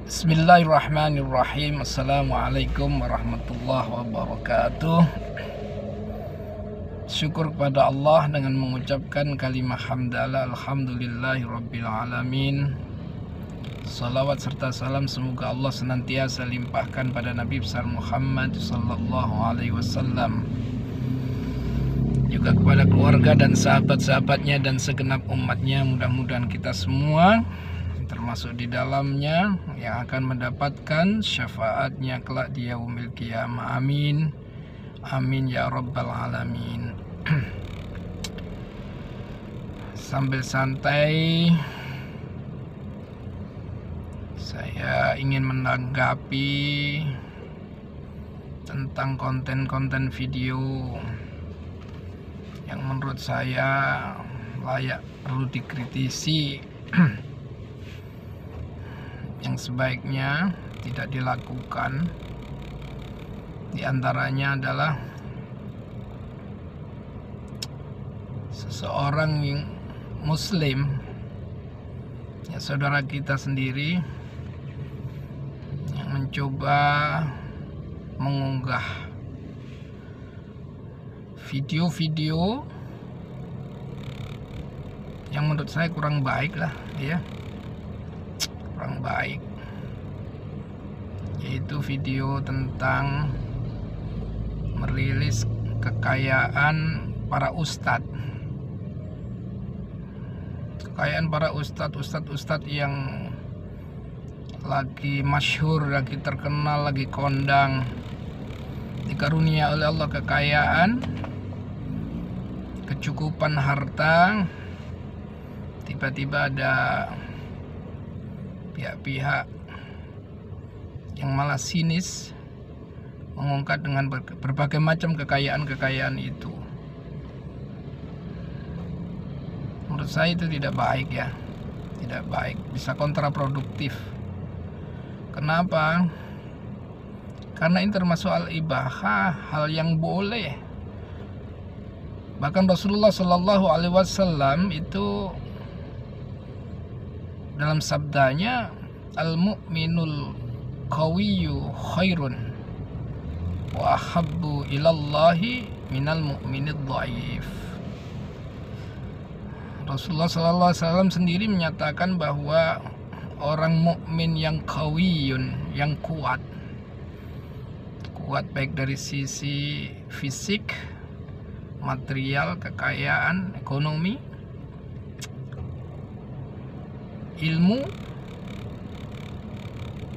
Bismillahirrahmanirrahim. Assalamualaikum warahmatullahi wabarakatuh. Syukur kepada Allah dengan mengucapkan kalimat hamdalah alhamdulillahirabbil alamin. Salawat serta salam semoga Allah senantiasa limpahkan pada Nabi besar Muhammad sallallahu alaihi wasallam, juga kepada keluarga dan sahabat-sahabatnya dan segenap umatnya. Mudah-mudahan kita semua termasuk di dalamnya yang akan mendapatkan syafaatnya kelak di yaumil qiyamah. Amin amin ya rabbal alamin. Sambil santai, saya ingin menanggapi tentang konten-konten video yang menurut saya layak perlu dikritisi, yang sebaiknya tidak dilakukan. Di antaranya adalah seseorang yang muslim, ya saudara kita sendiri, yang mencoba mengunggah video-video yang menurut saya kurang baik lah, ya kurang baik, yaitu video tentang merilis kekayaan para ustadz. Kekayaan para ustadz yang lagi masyhur, lagi terkenal, lagi kondang, dikarunia oleh Allah kekayaan, kecukupan harta. Tiba-tiba ada pihak-pihak yang malah sinis mengungkap dengan berbagai macam kekayaan itu. Menurut saya itu tidak baik, ya tidak baik, bisa kontraproduktif. Kenapa? Karena ini termasuk al-ibahah, hal yang boleh. Bahkan Rasulullah Shallallahu Alaihi Wasallam itu dalam sabdanya, al-mu'minul qawiyyu khairun wa ahabbu ilallahi minal mu'minid dhaif. Rasulullah sallallahu alaihi wasallam sendiri menyatakan bahwa orang mukmin yang qawiyun, yang kuat baik dari sisi fisik, material, kekayaan, ekonomi, ilmu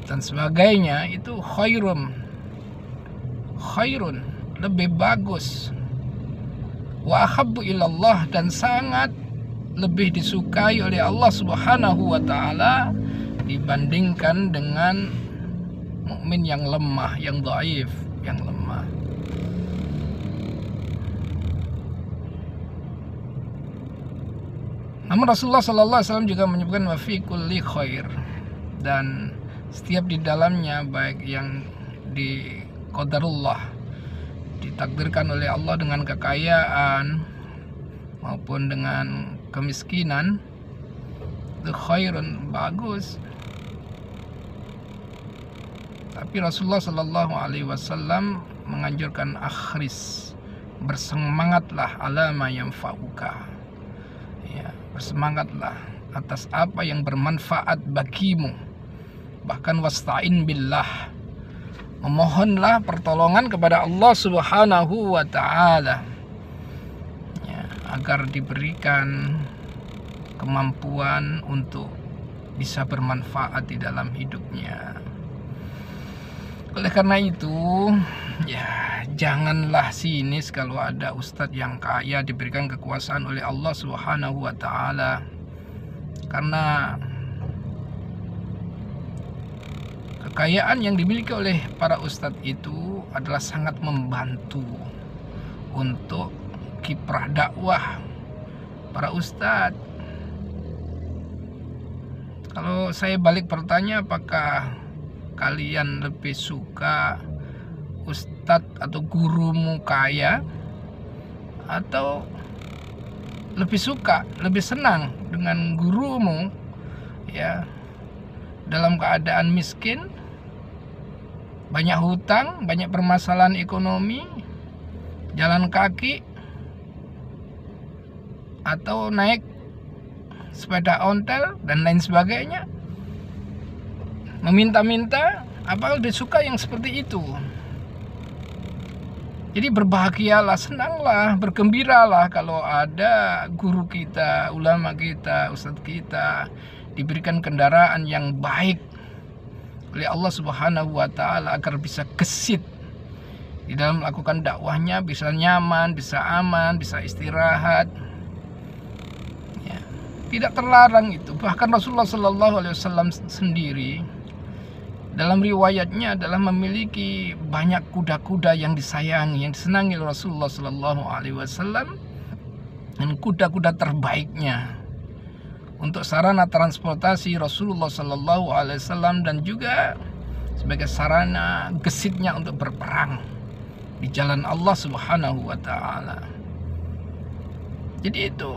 dan sebagainya, itu khairun lebih bagus, wa ahabbu ilallah, dan sangat lebih disukai oleh Allah Subhanahu wa taala dibandingkan dengan mukmin yang lemah, yang dhaif, yang lemah. Namun Rasulullah sallallahu alaihi wasallam juga menyebutkan wa fi kulli khair, dan setiap di dalamnya, baik yang di qadarullah, ditakdirkan oleh Allah dengan kekayaan maupun dengan kemiskinan, itu khairun, bagus. Tapi Rasulullah sallallahu alaihi wasallam menganjurkan akhris, bersemangatlah ala ma yanfa'uka, ya, bersemangatlah atas apa yang bermanfaat bagimu. Bahkan wasta'in billah, memohonlah pertolongan kepada Allah Subhanahu wa ta'ala, ya, agar diberikan kemampuan untuk bisa bermanfaat di dalam hidupnya. Oleh karena itu, ya janganlah sinis kalau ada ustadz yang kaya diberikan kekuasaan oleh Allah Subhanahu wa ta'ala. Karena kekayaan yang dimiliki oleh para ustadz itu adalah sangat membantu untuk kiprah dakwah para ustadz. Kalau saya balik bertanya, apakah kalian lebih suka ustadz atau gurumu kaya, atau lebih suka, lebih senang dengan gurumu, ya, dalam keadaan miskin, banyak hutang, banyak permasalahan ekonomi, jalan kaki atau naik sepeda ontel dan lain sebagainya, meminta-minta, apakah disuka yang seperti itu? Jadi berbahagialah, senanglah, bergembiralah kalau ada guru kita, ulama kita, ustadz kita diberikan kendaraan yang baik oleh Allah Subhanahu wa Ta'ala agar bisa gesit di dalam melakukan dakwahnya, bisa nyaman, bisa aman, bisa istirahat. Ya, tidak terlarang itu. Bahkan Rasulullah Sallallahu Alaihi Wasallam sendiri dalam riwayatnya adalah memiliki banyak kuda-kuda yang disayangi, yang disenangi oleh Rasulullah Sallallahu Alaihi Wasallam, dan kuda-kuda terbaiknya untuk sarana transportasi Rasulullah Sallallahu Alaihi Wasallam dan juga sebagai sarana gesitnya untuk berperang di jalan Allah Subhanahu wa Ta'ala. Jadi itu,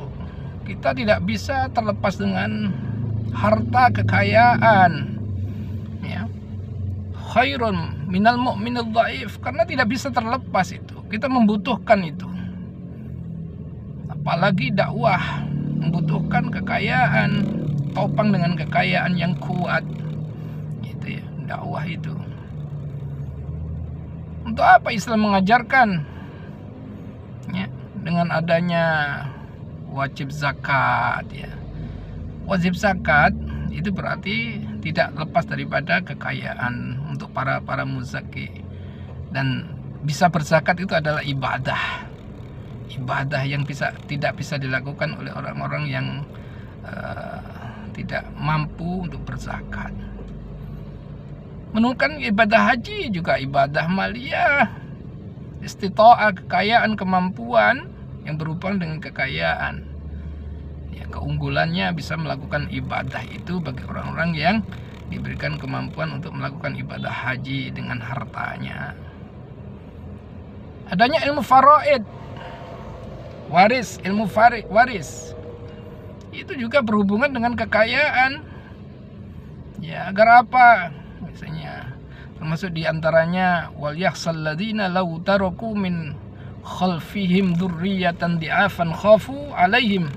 kita tidak bisa terlepas dengan harta kekayaan, ya. Khairun minal mu'minil dhaif, karena tidak bisa terlepas itu. Kita membutuhkan itu. Apalagi dakwah membutuhkan kekayaan, topang dengan kekayaan yang kuat. Gitu ya, dakwah itu. Untuk apa Islam mengajarkan? Ya, dengan adanya wajib zakat, ya. Wajib zakat itu berarti tidak lepas daripada kekayaan untuk para muzaki, dan bisa berzakat itu adalah ibadah yang tidak bisa dilakukan oleh orang-orang yang tidak mampu untuk berzakat. Menunjukkan ibadah haji juga ibadah maliyah, istita'ah, kekayaan, kemampuan yang berhubungan dengan kekayaan. Ya, keunggulannya bisa melakukan ibadah itu bagi orang-orang yang diberikan kemampuan untuk melakukan ibadah haji dengan hartanya. Adanya ilmu faraid, waris, itu juga berhubungan dengan kekayaan. Ya, agar apa? Misalnya, termasuk diantaranya wal yakhsal ladzina law taraku min khalfihim dzurriyyatan di'afan khafu 'alaihim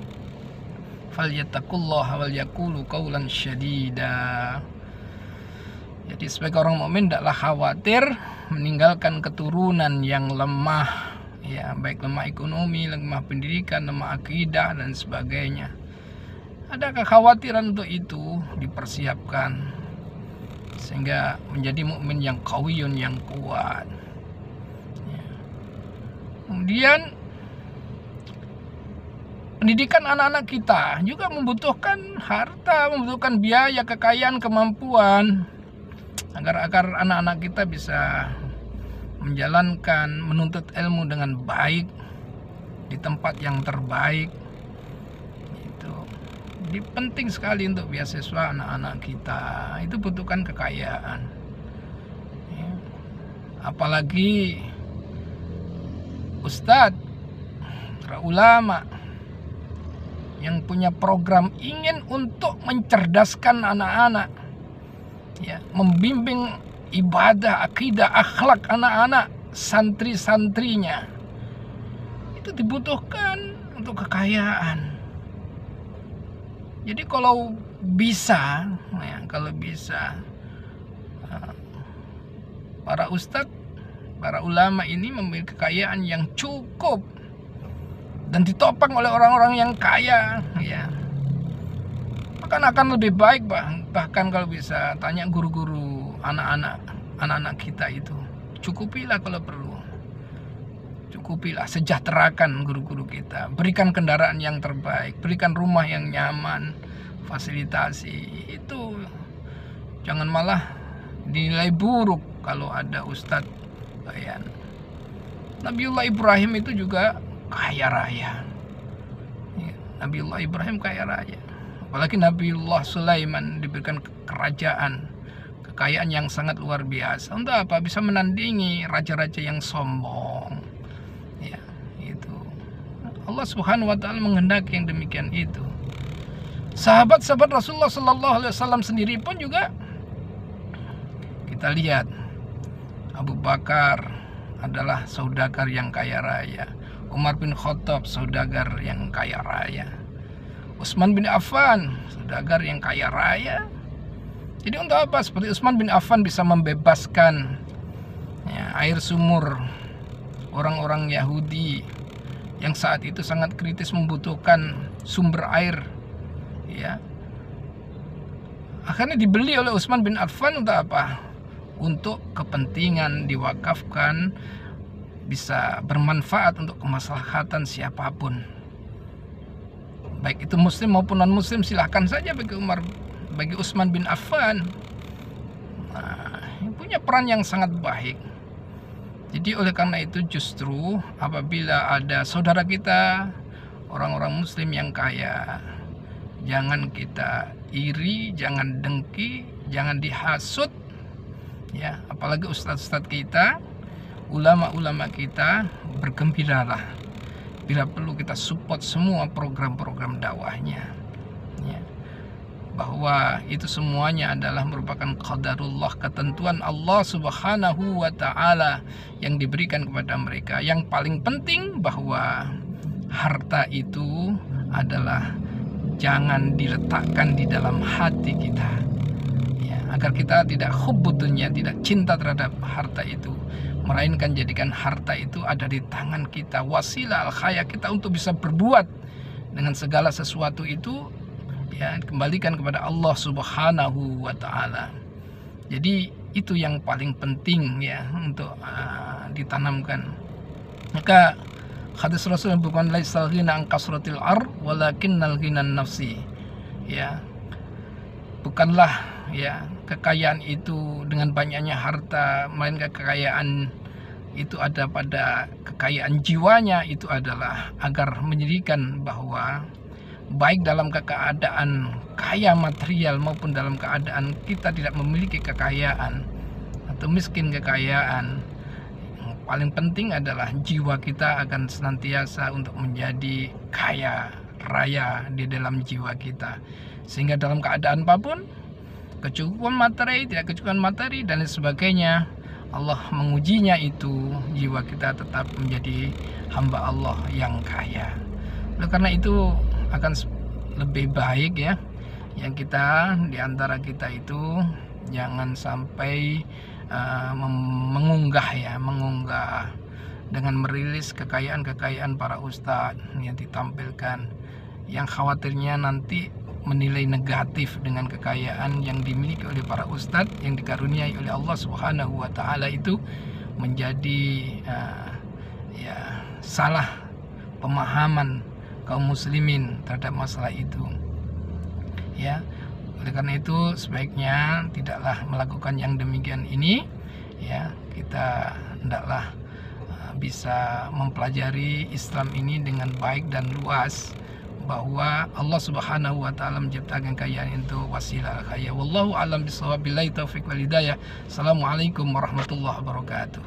falyattaqullaha wal yaqulu qawlan syadida. Jadi sebagai orang mukmin tidaklah khawatir meninggalkan keturunan yang lemah, ya, baik lemah ekonomi, lemah pendidikan, lemah akidah dan sebagainya. Ada kekhawatiran untuk itu dipersiapkan sehingga menjadi mukmin yang qawiyun, yang kuat. Ya. Kemudian pendidikan anak-anak kita juga membutuhkan harta, membutuhkan biaya, kekayaan, kemampuan agar anak-anak kita bisa menjalankan, menuntut ilmu dengan baik di tempat yang terbaik. Itu. Jadi penting sekali untuk beasiswa anak-anak kita. Itu butuhkan kekayaan. Ya. Apalagi ustadz, para ulama yang punya program ingin untuk mencerdaskan anak-anak, ya, membimbing ibadah, akidah, akhlak anak-anak, santri-santrinya, itu dibutuhkan untuk kekayaan. Jadi kalau bisa, ya, para ustadz, para ulama ini memiliki kekayaan yang cukup dan ditopang oleh orang-orang yang kaya, ya, akan lebih baik. Bahkan kalau bisa tanya guru-guru anak-anak kita itu, cukupilah kalau perlu, cukupilah, sejahterakan guru-guru kita, berikan kendaraan yang terbaik, berikan rumah yang nyaman, fasilitasi itu. Jangan malah dinilai buruk kalau ada ustadz bayan. Nabiullah Ibrahim itu juga kaya raya, ya, Nabiullah Ibrahim kaya raya. Apalagi Nabiullah Sulaiman diberikan kerajaan, kekayaan yang sangat luar biasa. Untuk apa? Bisa menandingi raja-raja yang sombong. Ya, itu. Allah Subhanahu wa Ta'ala menghendaki yang demikian itu. Sahabat-sahabat Rasulullah Sallallahu Alaihi Wasallam sendiri pun juga Kita lihat Abu Bakar adalah saudagar yang kaya raya, Umar bin Khattab saudagar yang kaya raya, Utsman bin Affan saudagar yang kaya raya. Jadi untuk apa? Seperti Utsman bin Affan bisa membebaskan air sumur orang-orang Yahudi yang saat itu sangat kritis membutuhkan sumber air, ya. Akhirnya dibeli oleh Utsman bin Affan untuk apa? Untuk kepentingan diwakafkan, bisa bermanfaat untuk kemaslahatan siapapun, baik itu muslim maupun non muslim. Silahkan saja bagi Utsman bin Affan. Punya peran yang sangat baik. Jadi oleh karena itu justru apabila ada saudara kita orang-orang muslim yang kaya, jangan kita iri, jangan dengki, jangan dihasut, ya. Apalagi ustadz-ustadz kita, ulama-ulama kita, bergembiralah bila perlu kita support semua program-program dakwahnya, ya. Bahwa itu semuanya adalah merupakan qadarullah, ketentuan Allah Subhanahu wa Ta'ala yang diberikan kepada mereka. Yang paling penting bahwa harta itu adalah jangan diletakkan di dalam hati kita, ya, agar kita tidak hubbud dunya, tidak cinta terhadap harta itu, melainkan jadikan harta itu ada di tangan kita, wasilah al-khaya kita untuk bisa berbuat dengan segala sesuatu itu, ya, kembalikan kepada Allah Subhanahu wa Ta'ala. Jadi itu yang paling penting, ya, untuk ditanamkan. Maka hadis Rasul yang bukan laisal ghina an kasratil walakinnal ghinan nafsi, ya. Bukanlah, ya, kekayaan itu dengan banyaknya harta, melainkan kekayaan itu ada pada kekayaan jiwanya. Itu adalah agar menjadikan bahwa baik dalam keadaan kaya material maupun dalam keadaan kita tidak memiliki kekayaan atau miskin kekayaan, yang paling penting adalah jiwa kita akan senantiasa untuk menjadi kaya raya di dalam jiwa kita, sehingga dalam keadaan apapun, kecukupan materi, tidak kecukupan materi dan sebagainya, Allah mengujinya itu jiwa kita tetap menjadi hamba Allah yang kaya. Oleh karena itu akan lebih baik, ya, yang kita diantara kita itu jangan sampai mengunggah dengan merilis kekayaan-kekayaan para ustadz yang ditampilkan, yang khawatirnya nanti menilai negatif dengan kekayaan yang dimiliki oleh para ustadz yang dikaruniai oleh Allah Subhanahu wa Ta'ala itu, menjadi ya, salah pemahaman kaum muslimin terhadap masalah itu, ya. Oleh karena itu sebaiknya tidaklah melakukan yang demikian ini, ya. Kita hendaklah bisa mempelajari Islam ini dengan baik dan luas, bahwa Allah Subhanahu wa Ta'ala menciptakan kekayaan itu wasilah kaya. Wallahu a'lam bishawab. Billahi taufiq wal hidayah. Assalamualaikum warahmatullahi wabarakatuh.